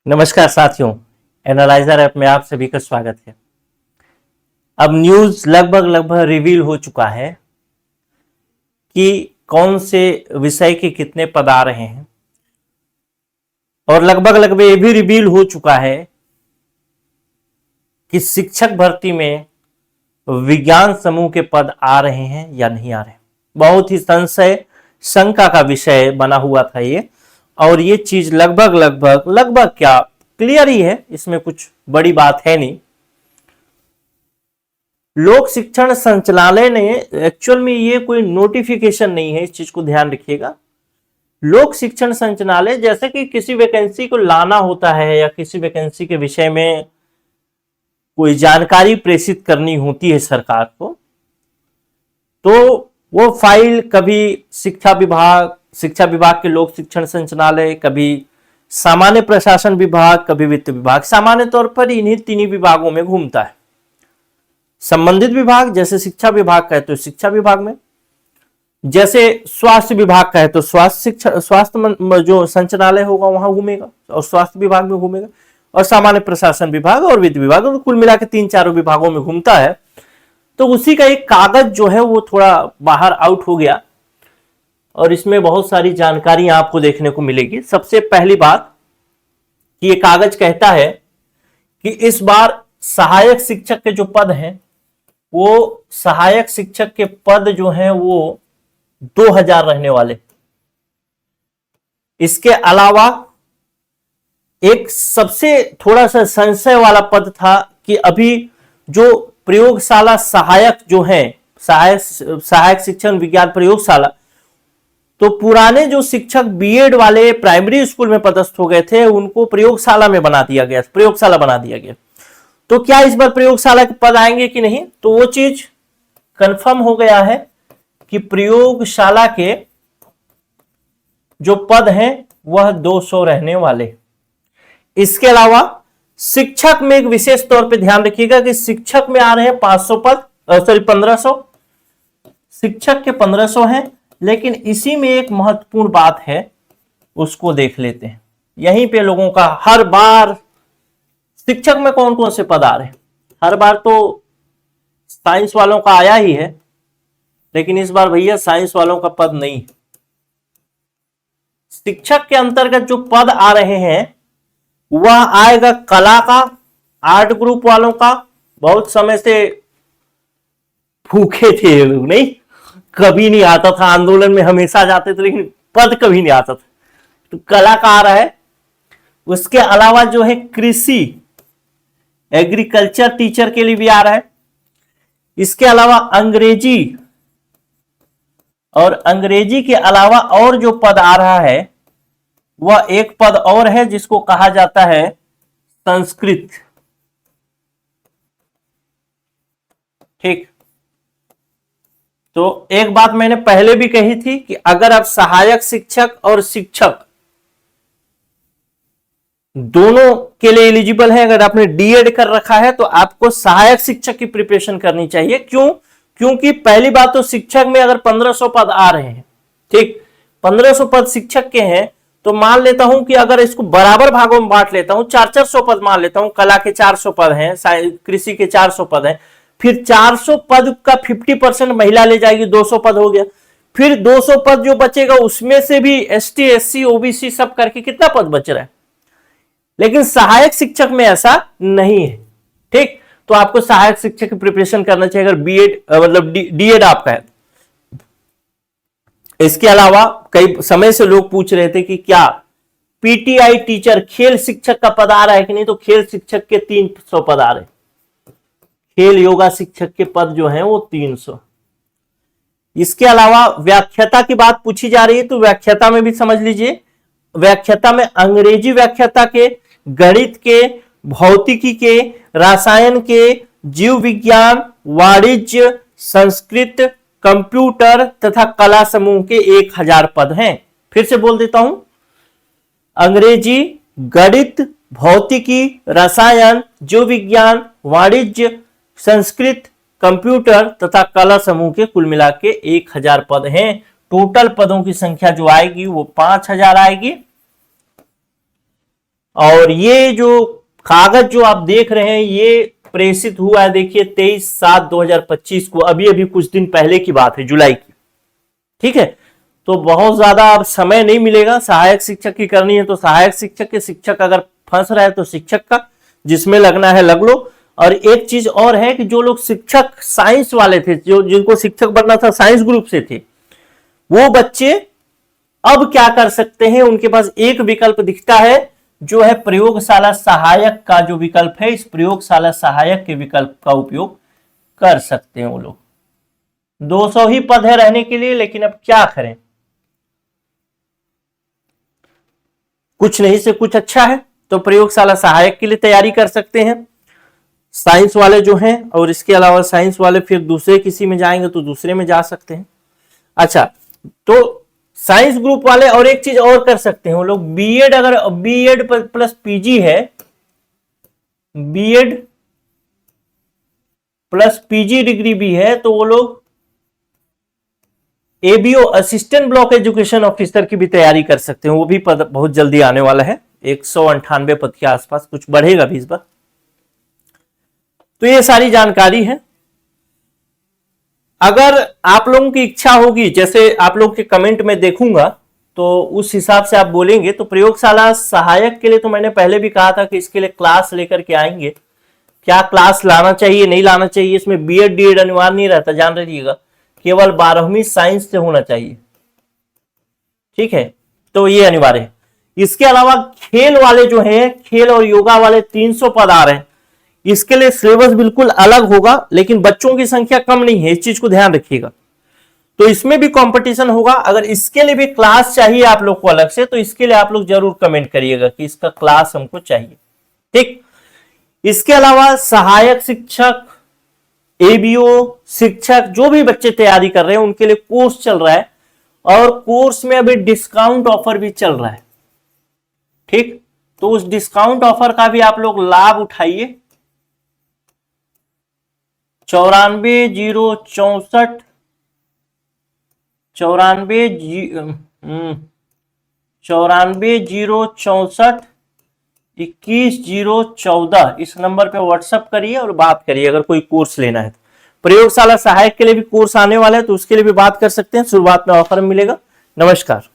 नमस्कार साथियों, analyser app में आप सभी का स्वागत है। अब न्यूज लगभग रिवील हो चुका है कि कौन से विषय के कितने पद आ रहे हैं और लगभग ये भी रिवील हो चुका है कि शिक्षक भर्ती में विज्ञान समूह के पद आ रहे हैं या नहीं आ रहे। बहुत ही संशय शंका का विषय बना हुआ था ये, और ये चीज लगभग क्या क्लियर ही है, इसमें कुछ बड़ी बात है नहीं। लोक शिक्षण संचालय ने एक्चुअल में ये कोई नोटिफिकेशन नहीं है, इस चीज को ध्यान रखिएगा। लोक शिक्षण संचालय जैसे कि किसी वैकेंसी को लाना होता है या किसी वैकेंसी के विषय में कोई जानकारी प्रेषित करनी होती है सरकार को, तो वो फाइल कभी शिक्षा विभाग के लोक शिक्षण संचालय, कभी सामान्य प्रशासन विभाग, कभी वित्त विभाग, सामान्य तौर पर इन्हीं तीनों विभागों में घूमता है। संबंधित विभाग जैसे शिक्षा विभाग का है तो शिक्षा विभाग में, जैसे स्वास्थ्य विभाग का है तो स्वास्थ्य जो संचालय होगा वहां घूमेगा और स्वास्थ्य विभाग में घूमेगा, और सामान्य प्रशासन विभाग और वित्त विभाग, तो कुल मिलाकर 3-4 विभागों में घूमता है। तो उसी का एक कागज जो है वो थोड़ा बाहर आउट हो गया और इसमें बहुत सारी जानकारी आपको देखने को मिलेगी। सबसे पहली बात कि ये कागज कहता है कि इस बार सहायक शिक्षक के जो पद हैं, वो सहायक शिक्षक के पद जो हैं वो 2000 रहने वाले। इसके अलावा एक सबसे थोड़ा सा संशय वाला पद था कि अभी जो प्रयोगशाला सहायक जो है, सहायक शिक्षण विज्ञान प्रयोगशाला, तो पुराने जो शिक्षक बीएड वाले प्राइमरी स्कूल में पदस्थ हो गए थे उनको प्रयोगशाला बना दिया गया। तो क्या इस बार प्रयोगशाला के पद आएंगे कि नहीं, तो वो चीज कंफर्म हो गया है कि प्रयोगशाला के जो पद हैं वह 200 रहने वाले। इसके अलावा शिक्षक में एक विशेष तौर पे ध्यान रखिएगा कि शिक्षक में आ रहे हैं 500 पद, 1500। शिक्षक के 1500 हैं, लेकिन इसी में एक महत्वपूर्ण बात है, उसको देख लेते हैं। यहीं पे लोगों का हर बार शिक्षक में कौन कौन से पद आ रहे हैं, हर बार तो साइंस वालों का आया ही है, लेकिन इस बार भैया साइंस वालों का पद नहीं। शिक्षक के अंतर्गत जो पद आ रहे हैं वह आएगा कला का, आर्ट ग्रुप वालों का। बहुत समय से भूखे थे ये लोग, नहीं कभी नहीं आता था, आंदोलन में हमेशा जाते थे लेकिन पद कभी नहीं आता था, तो कला का आ रहा है। उसके अलावा जो है कृषि, एग्रीकल्चर टीचर के लिए भी आ रहा है। इसके अलावा अंग्रेजी, और अंग्रेजी के अलावा और जो पद आ रहा है वह एक पद और है जिसको कहा जाता है संस्कृत। ठीक, तो एक बात मैंने पहले भी कही थी कि अगर आप सहायक शिक्षक और शिक्षक दोनों के लिए एलिजिबल है, अगर आपने डीएड कर रखा है तो आपको सहायक शिक्षक की प्रिपरेशन करनी चाहिए। क्यों? क्योंकि पहली बात तो शिक्षक में अगर 1500 पद आ रहे हैं, ठीक, 1500 पद शिक्षक के हैं, तो मान लेता हूं कि अगर इसको बराबर भागों में बांट लेता हूं, 400 पद मान लेता हूं, कला के 400 पद हैं, कृषि के 400 पद हैं, फिर 400 पद का 50% महिला ले जाएगी, 200 पद हो गया। फिर 200 पद जो बचेगा उसमें से भी एसटी, एससी, ओबीसी सब करके कितना पद बच रहा है। लेकिन सहायक शिक्षक में ऐसा नहीं है, ठीक। तो आपको सहायक शिक्षक की प्रिपरेशन करना चाहिए अगर बीएड मतलब डीएड आपका है। इसके अलावा कई समय से लोग पूछ रहे थे कि क्या पीटीआई टीचर, खेल शिक्षक का पद आ रहा है कि नहीं, तो खेल शिक्षक के 300 पद आ रहे हैं। खेल योगा शिक्षक के पद जो हैं वो 300। इसके अलावा व्याख्याता की बात पूछी जा रही है, तो व्याख्याता में भी समझ लीजिए, व्याख्याता में अंग्रेजी व्याख्याता के, गणित के, भौतिकी के, रसायन के, जीव विज्ञान, वाणिज्य, संस्कृत, कंप्यूटर तथा कला समूह के 1000 पद हैं। फिर से बोल देता हूं, अंग्रेजी, गणित, भौतिकी, रसायन, जीव विज्ञान, वाणिज्य, संस्कृत, कंप्यूटर तथा कला समूह के कुल मिला के 1000 पद हैं। टोटल पदों की संख्या जो आएगी वो 5000 आएगी। और ये जो कागज जो आप देख रहे हैं ये प्रेषित हुआ है, देखिए 23/7/2025 को, अभी अभी कुछ दिन पहले की बात है, जुलाई की। ठीक है, तो बहुत ज्यादा अब समय नहीं मिलेगा। सहायक शिक्षक की करनी है तो सहायक शिक्षक के, शिक्षक अगर फंस रहा है तो शिक्षक का, जिसमें लगना है लग लो। और एक चीज और है कि जो लोग शिक्षक साइंस वाले थे, जो जिनको शिक्षक बनना था साइंस ग्रुप से थे, वो बच्चे अब क्या कर सकते हैं, उनके पास एक विकल्प दिखता है जो है प्रयोगशाला सहायक का जो विकल्प है। इस प्रयोगशाला सहायक के विकल्प का उपयोग कर सकते हैं वो लोग। 200 ही पद है रहने के लिए, लेकिन अब क्या करें, कुछ नहीं से कुछ अच्छा है, तो प्रयोगशाला सहायक के लिए तैयारी कर सकते हैं साइंस वाले जो हैं। और इसके अलावा साइंस वाले फिर दूसरे किसी में जाएंगे तो दूसरे में जा सकते हैं। अच्छा, तो साइंस ग्रुप वाले और एक चीज और कर सकते हैं वो लोग, बीएड, अगर बीएड प्लस पीजी है, बीएड प्लस पीजी डिग्री भी है, तो वो लोग ABO assistant block education officer की भी तैयारी कर सकते हैं। वो भी पद बहुत जल्दी आने वाला है, 198 पद के आसपास, कुछ बढ़ेगा भी इस बार। तो ये सारी जानकारी है। अगर आप लोगों की इच्छा होगी, जैसे आप लोग के कमेंट में देखूंगा, तो उस हिसाब से आप बोलेंगे, तो प्रयोगशाला सहायक के लिए तो मैंने पहले भी कहा था कि इसके लिए क्लास लेकर के आएंगे। क्या क्लास लाना चाहिए नहीं लाना चाहिए, इसमें बीएड डीएड अनिवार्य नहीं रहता, जान रखिएगा, केवल 12वीं साइंस से होना चाहिए। ठीक है, तो ये अनिवार्य है। इसके अलावा खेल वाले जो है, खेल और योगा वाले 300 पद आ रहे हैं। इसके लिए सिलेबस बिल्कुल अलग होगा, लेकिन बच्चों की संख्या कम नहीं है, इस चीज को ध्यान रखिएगा। तो इसमें भी कंपटीशन होगा। अगर इसके लिए भी क्लास चाहिए आप लोग को अलग से, तो इसके लिए आप लोग जरूर कमेंट करिएगा कि इसका क्लास हमको चाहिए। ठीक, इसके अलावा सहायक शिक्षक, एबीओ शिक्षक, जो भी बच्चे तैयारी कर रहे हैं उनके लिए कोर्स चल रहा है, और कोर्स में अभी डिस्काउंट ऑफर भी चल रहा है। ठीक, तो उस डिस्काउंट ऑफर का भी आप लोग लाभ उठाइए। 94,064 21,014 इस नंबर पे व्हाट्सएप करिए और बात करिए अगर कोई कोर्स लेना है तो। प्रयोगशाला सहायक के लिए भी कोर्स आने वाला है, तो उसके लिए भी बात कर सकते हैं, शुरुआत में ऑफर मिलेगा। नमस्कार।